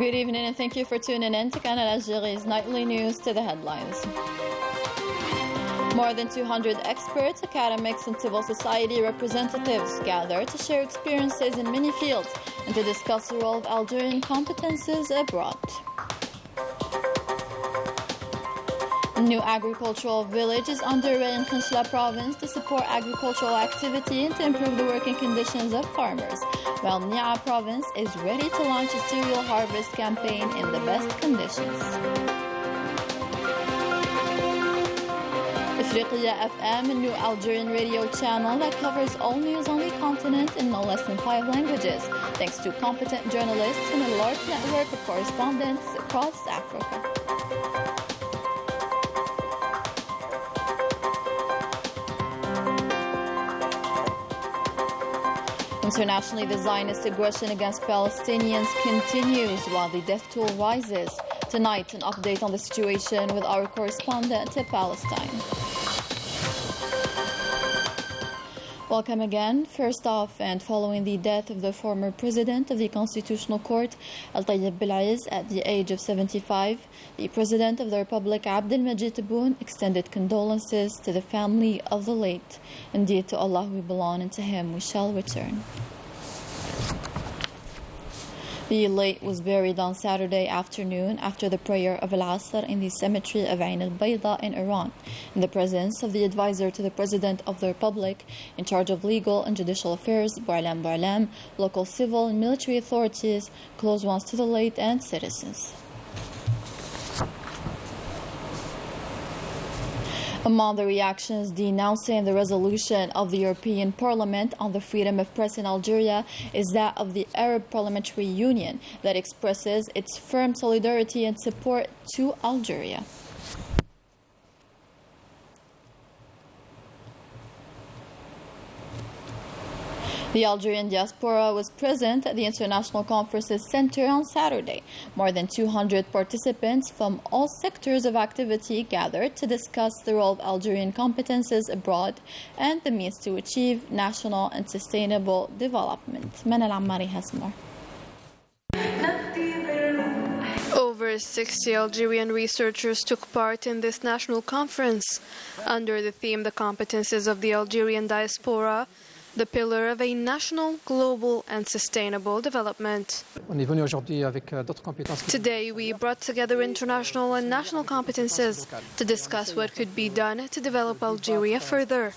Good evening and thank you for tuning in to Canal Algérie's nightly news. To the headlines. More than 200 experts, academics and civil society representatives gather to share experiences in many fields and to discuss the role of Algerian competences abroad. A new agricultural village is underway in Canal province to support agricultural activity and to improve the working conditions of farmers, while Nia province is ready to launch a cereal harvest campaign in the best conditions. Afriqiya FM, a new Algerian radio channel that covers all news on the continent in no less than 5 languages, thanks to competent journalists and a large network of correspondents across Africa. Internationally, the Zionist aggression against Palestinians continues while the death toll rises. Tonight, an update on the situation with our correspondent to Palestine. Welcome again. First off, and following the death of the former president of the Constitutional Court, Al-Tayyib Bil-Aiz, at the age of 75, the President of the Republic, Abdelmajid Tebboune, extended condolences to the family of the late. Indeed, to Allah we belong, and to Him we shall return. The late was buried on Saturday afternoon after the prayer of Al-Asr in the cemetery of Ain al-Bayda in Iran, in the presence of the advisor to the President of the Republic in charge of legal and judicial affairs, Bou'alam, local civil and military authorities, close ones to the late, and citizens. Among the reactions denouncing the resolution of the European Parliament on the freedom of press in Algeria is that of the Arab Parliamentary Union that expresses its firm solidarity and support to Algeria. The Algerian diaspora was present at the International Conferences Center on Saturday. More than 200 participants from all sectors of activity gathered to discuss the role of Algerian competences abroad and the means to achieve national and sustainable development. Manal Ammari has more. Over 60 Algerian researchers took part in this national conference under the theme The Competences of the Algerian Diaspora, the pillar of a national, global and sustainable development. Today we brought together international and national competences to discuss what could be done to develop Algeria further.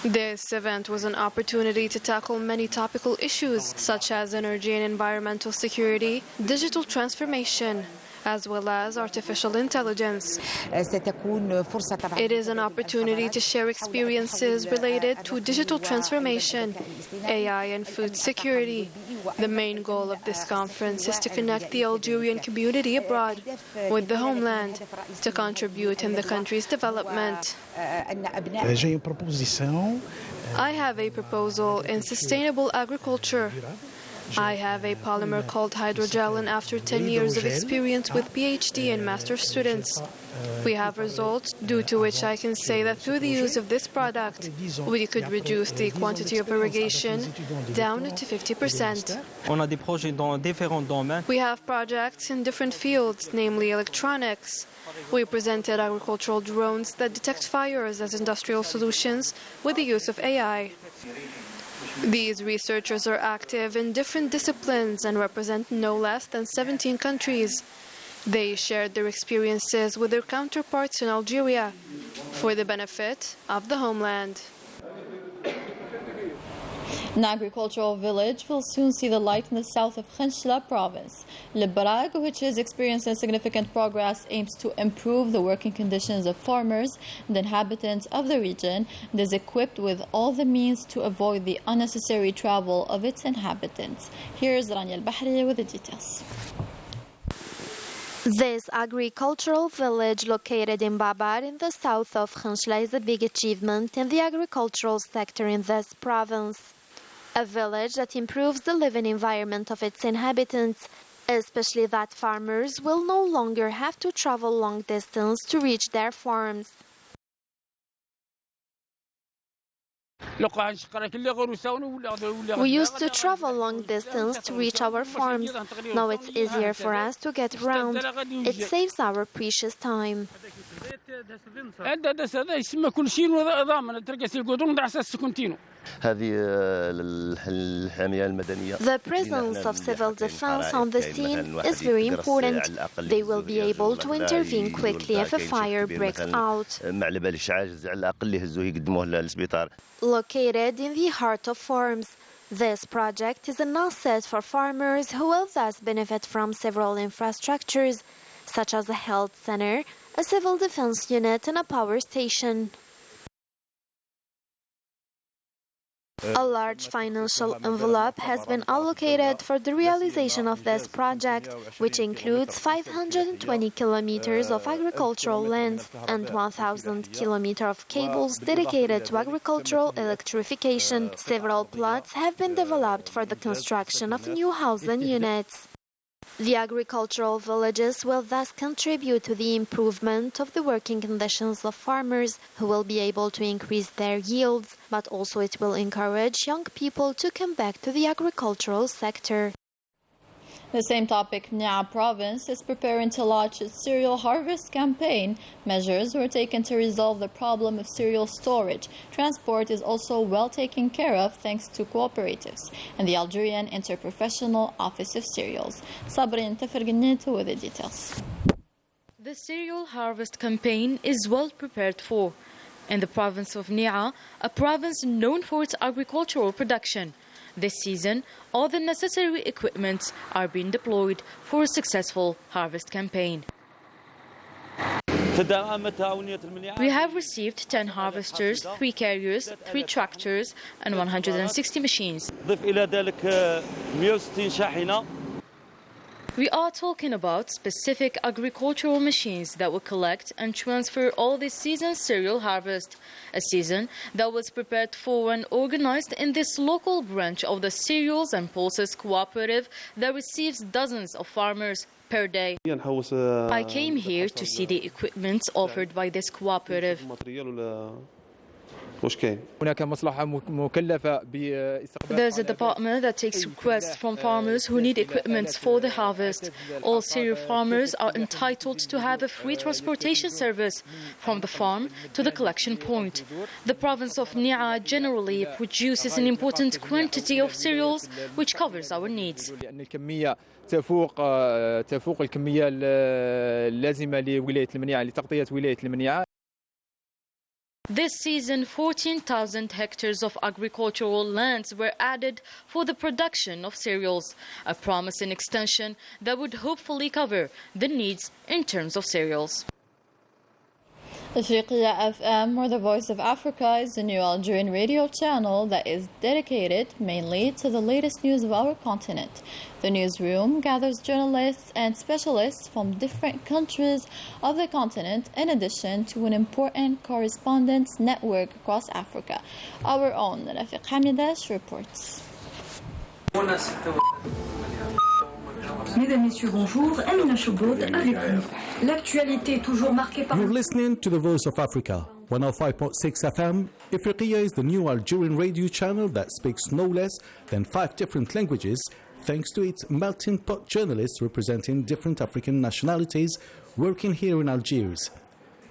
This event was an opportunity to tackle many topical issues such as energy and environmental security, digital transformation, as well as artificial intelligence. It is an opportunity to share experiences related to digital transformation, AI and food security. The main goal of this conference is to connect the Algerian community abroad with the homeland to contribute in the country's development. I have a proposal in sustainable agriculture. I have a polymer called hydrogel, and after 10 years of experience with PhD and master students, we have results due to which I can say that through the use of this product, we could reduce the quantity of irrigation down to 50%. We have projects in different fields, namely electronics. We presented agricultural drones that detect fires as industrial solutions with the use of AI. These researchers are active in different disciplines and represent no less than 17 countries. They shared their experiences with their counterparts in Algeria for the benefit of the homeland. An agricultural village will soon see the light in the south of Canal province. Le Barag, which is experiencing significant progress, aims to improve the working conditions of farmers and inhabitants of the region and is equipped with all the means to avoid the unnecessary travel of its inhabitants. Here's Rania Al-Bahri with the details. This agricultural village located in Babar in the south of Canal is a big achievement in the agricultural sector in this province. A village that improves the living environment of its inhabitants, especially that farmers will no longer have to travel long distance to reach their farms. We used to travel long distance to reach our farms. Now it's easier for us to get around. It saves our precious time. The presence of civil defense on the scene is very important. They will be able to intervene quickly if a fire breaks out. Located in the heart of farms, this project is an asset for farmers who will thus benefit from several infrastructures, such as a health center, a civil defense unit, and a power station. A large financial envelope has been allocated for the realization of this project, which includes 520 kilometers of agricultural land and 1,000 kilometers of cables dedicated to agricultural electrification. Several plots have been developed for the construction of new housing units. The agricultural villages will thus contribute to the improvement of the working conditions of farmers, who will be able to increase their yields, but also it will encourage young people to come back to the agricultural sector. The same topic, Nia province is preparing to launch its cereal harvest campaign. Measures were taken to resolve the problem of cereal storage. Transport is also well taken care of thanks to cooperatives and the Algerian Interprofessional Office of Cereals. Sabrin Teferginnetu with the details. The cereal harvest campaign is well prepared for. In the province of Nia, a province known for its agricultural production, this season, all the necessary equipment are being deployed for a successful harvest campaign. We have received 10 harvesters, 3 carriers, 3 tractors, and 160 machines. We are talking about specific agricultural machines that will collect and transfer all this season's cereal harvest, a season that was prepared for and organized in this local branch of the Cereals and Pulses Cooperative that receives dozens of farmers per day. I came here to see the equipment offered by this cooperative. There's a department that takes requests from farmers who need equipment for the harvest. All cereal farmers are entitled to have a free transportation service from the farm to the collection point. The province of Nia generally produces an important quantity of cereals, which covers our needs. تفوق الكمية اللازمة لولاية المنيا لتغطية ولاية المنيا. This season, 14,000 hectares of agricultural lands were added for the production of cereals, a promising extension that would hopefully cover the needs in terms of cereals. Afriqiya FM, or the Voice of Africa, is the new Algerian radio channel that is dedicated mainly to the latest news of our continent. The newsroom gathers journalists and specialists from different countries of the continent, in addition to an important correspondence network across Africa. Our own Rafiq Hamidash reports. Mesdames, Messieurs, bonjour. Amina Chouboud avec vous. L'actualité est toujours marquée par... You're listening to the Voice of Africa, 105.6 FM. Afriqiya is the new Algerian radio channel that speaks no less than 5 different languages, thanks to its melting pot journalists representing different African nationalities working here in Algiers,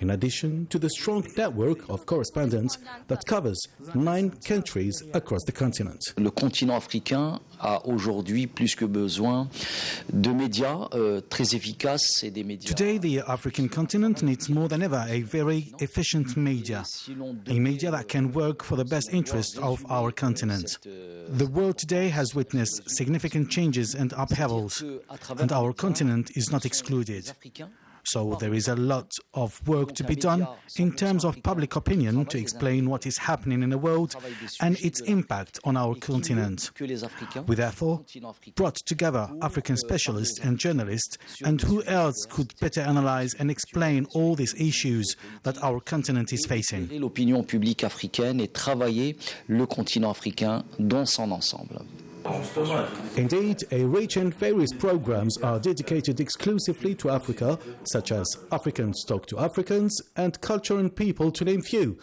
in addition to the strong network of correspondents that covers 9 countries across the continent. Le continent africain a aujourd'hui plus que besoin de médias très efficaces et des médias. Today, the African continent needs more than ever a very efficient media, a media that can work for the best interest of our continent. The world today has witnessed significant changes and upheavals, and our continent is not excluded. So there is a lot of work to be done in terms of public opinion to explain what is happening in the world and its impact on our continent. We therefore brought together African specialists and journalists, and who else could better analyze and explain all these issues that our continent is facing. L'opinion publique africaine et travailler le continent africain dans son ensemble. Indeed, a rich and various programs are dedicated exclusively to Africa, such as Africans Talk to Africans and Culture and People, to name few.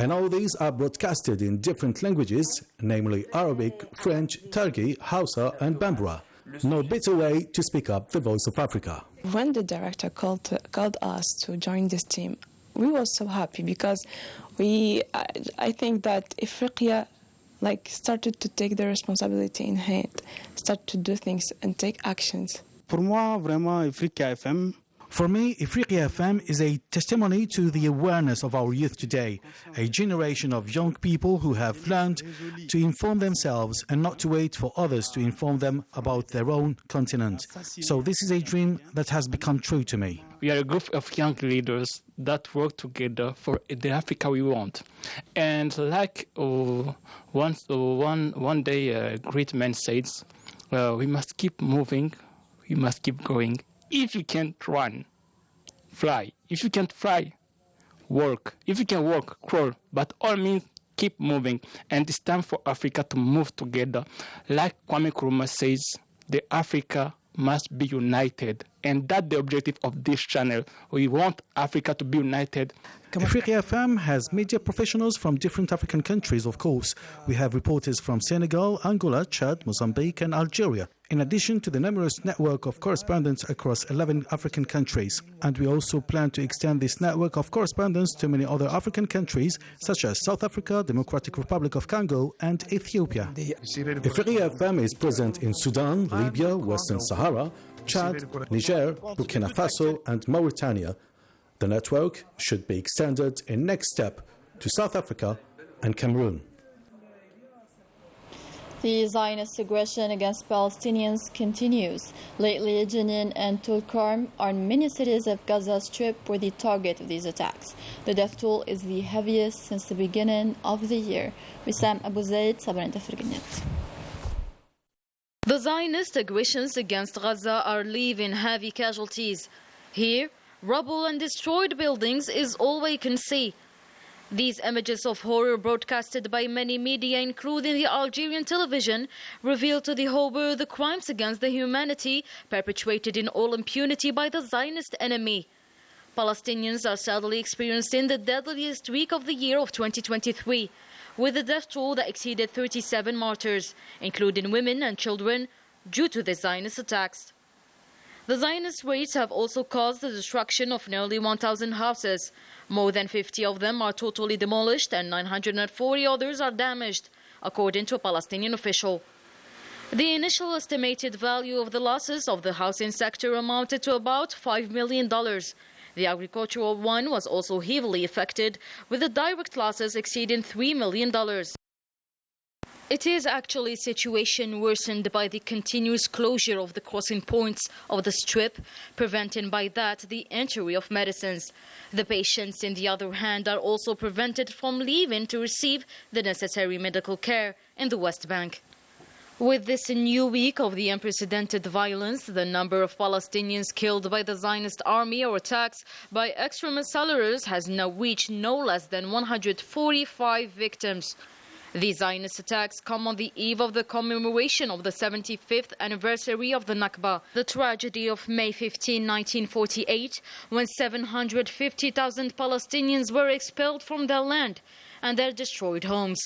And all these are broadcasted in different languages, namely Arabic, French, Turki, Hausa and Bambara. No better way to speak up the voice of Africa. When the director called us to join this team, we were so happy because I think that Ifriqiya started to take the responsibility in hand, start to do things and take actions. For me, Ifriqiya FM is a testimony to the awareness of our youth today, a generation of young people who have learned to inform themselves and not to wait for others to inform them about their own continent. So this is a dream that has become true to me. We are a group of young leaders that work together for the Africa we want. And like one day a great man says, we must keep moving, we must keep going. If you can't run, fly. If you can't fly, work. If you can walk, crawl. But all means keep moving. And it's time for Africa to move together. Like Kwame Nkrumah says, the Africa must be united. And that's the objective of this channel. We want Africa to be united. Ifriqiya FM has media professionals from different African countries, of course. We have reporters from Senegal, Angola, Chad, Mozambique and Algeria, in addition to the numerous network of correspondents across 11 African countries. And we also plan to extend this network of correspondents to many other African countries, such as South Africa, Democratic Republic of Congo and Ethiopia. Ifriqiya FM is present in Sudan, Libya, Western Sahara, Chad, Niger, Burkina Faso and Mauritania. The network should be extended in next step to South Africa and Cameroon. The Zionist aggression against Palestinians continues. Lately, Jenin and Tulkarm are many cities of Gaza Strip were the target of these attacks. The death toll is the heaviest since the beginning of the year. Wissam Abu Zaid, Sabran Tafriginet. The Zionist aggressions against Gaza are leaving heavy casualties. Here, rubble and destroyed buildings is all we can see. These images of horror broadcasted by many media, including the Algerian television, reveal to the whole world the crimes against the humanity perpetrated in all impunity by the Zionist enemy. Palestinians are sadly experiencing the deadliest week of the year of 2023, with a death toll that exceeded 37 martyrs, including women and children, due to the Zionist attacks. The Zionist raids have also caused the destruction of nearly 1,000 houses. More than 50 of them are totally demolished and 940 others are damaged, according to a Palestinian official. The initial estimated value of the losses of the housing sector amounted to about $5 million. The agricultural one was also heavily affected, with the direct losses exceeding $3 million. It is actually a situation worsened by the continuous closure of the crossing points of the Strip, preventing by that the entry of medicines. The patients, on the other hand, are also prevented from leaving to receive the necessary medical care in the West Bank. With this new week of the unprecedented violence, the number of Palestinians killed by the Zionist army or attacks by extremist sellers has now reached no less than 145 victims. These Zionist attacks come on the eve of the commemoration of the 75th anniversary of the Nakba, the tragedy of May 15, 1948, when 750,000 Palestinians were expelled from their land and their destroyed homes.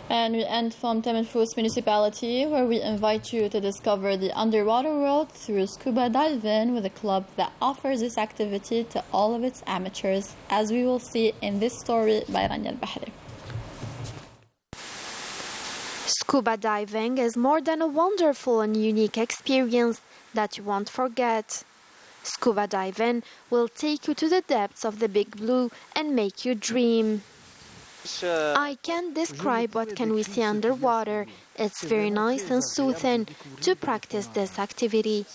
And we end from Temelfous municipality, where we invite you to discover the underwater world through scuba diving with a club that offers this activity to all of its amateurs, as we will see in this story by Rania Al-Bahri. Scuba diving is more than a wonderful and unique experience that you won't forget. Scuba diving will take you to the depths of the big blue and make you dream. I can't describe what can we see underwater. It's very nice and soothing to practice this activity.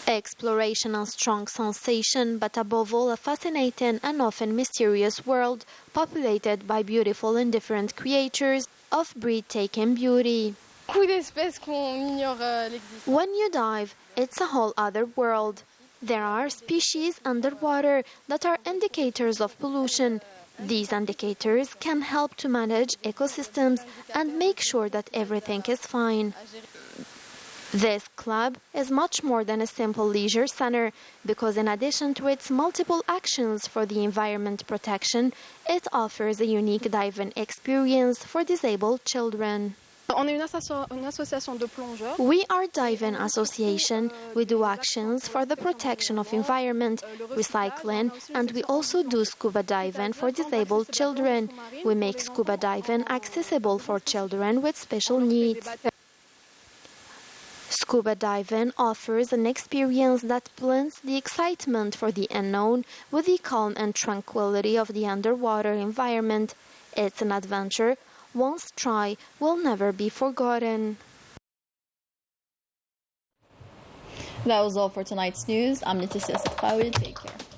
Exploration and strong sensation, but above all a fascinating and often mysterious world populated by beautiful and different creatures of breathtaking beauty. When you dive, it's a whole other world. There are species underwater that are indicators of pollution. These indicators can help to manage ecosystems and make sure that everything is fine. This club is much more than a simple leisure center because in addition to its multiple actions for the environment protection, it offers a unique diving experience for disabled children. We are Diving Association. We do actions for the protection of environment, recycling, and we also do scuba diving for disabled children. We make scuba diving accessible for children with special needs. Scuba diving offers an experience that blends the excitement for the unknown with the calm and tranquility of the underwater environment. It's an adventure. Once tried, will never be forgotten. That was all for tonight's news. I'm Nitya Sesakhawi. Take care.